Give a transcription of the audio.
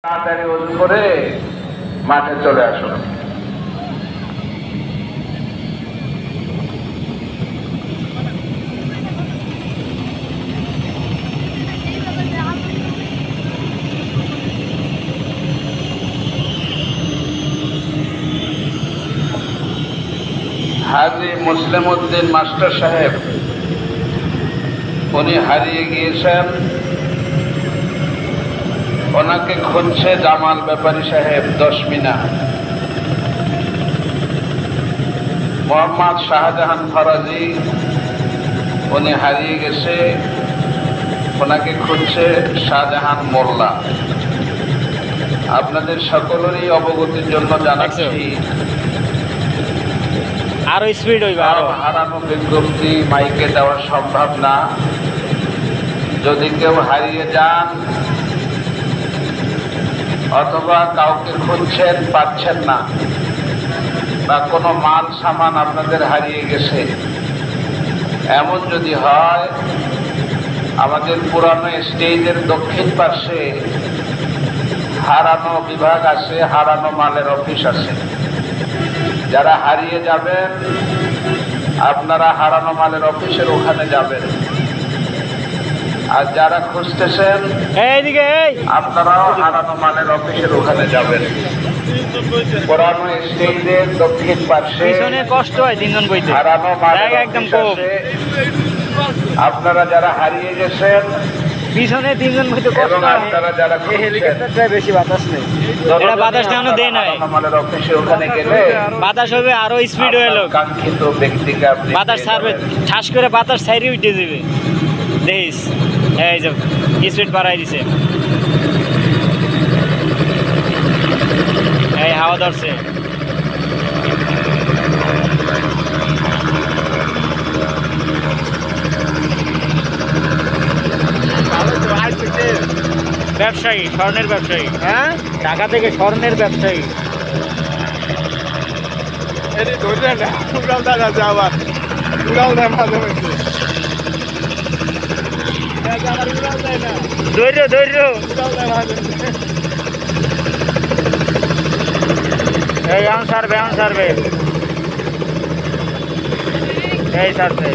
তাড়াতাড়ি ওযু করে মাঠে চলে আসুন। হাজী মুসলিম উদ্দিন মাস্টার সাহেব উনি হারিয়ে গিয়েছেন। ওনাকে খুঁজছে জামাল ব্যাপারী সাহেব 10 মিনা। মোহাম্মদ শাহজাহান ফরাজি উনি হারিয়ে গেছে, ওনাকে খুঁজছে শাহজাহান মোল্লা। আপনাদের সকলেরই অবগতির জন্য জানাচ্ছি আরো স্পিড হইবে। হারানো বিজ্ঞপ্তি মাইকে দেওয়া সম্ভব না। যদি কেউ হারিয়ে যান অথবা কাউকে খুঁজছেন পাচ্ছেন না, বা কোনো মাল সামান আপনাদের হারিয়ে গেছে, এমন যদি হয় আমাদের পুরানো স্টেজের দক্ষিণ পাশে হারানো বিভাগ আছে, হারানো মালের অফিস আছে। যারা হারিয়ে যাবেন আপনারা হারানো মালের অফিসের ওখানে যাবেন, আর যারা খুঁজতেছেন আপনারাও হারানো মালের অফিসের ওখানে যাবেন। পুরানো স্টেজের দক্ষিণ পাশে কষ্ট হয় তিনজন বইতে, হারানো মালের একদম অফিস আছে। আপনারা যারা হারিয়ে গেছেন পিছনে তিনজন বইতে কষ্ট হয়। আপনারা যারা হেলিকপ্টারটায় বেশি বাতাস নেই, এটা বাতাসটা এখনো দেয় নাই। মালের অফিসে ওখানে গেলে বাতাস হবে আরো স্পিড হয়ে এলো, কাঙ্ক্ষিত ব্যক্তিকে আপনি বাতাস ছাড়বে, ঠাস করে বাতাস ছাইরে উঠে যাবে। দেখিস এই যে স্পিড বাড়াই দিছে, এই হাওয়া ধরছে। ব্যবসায়ী, স্বর্ণের ব্যবসায়ী, হ্যাঁ ঢাকা থেকে স্বর্ণের ব্যবসায়ী। ধৈর্য ধৈর্য, এই সারবে সারবে, এই সারছে।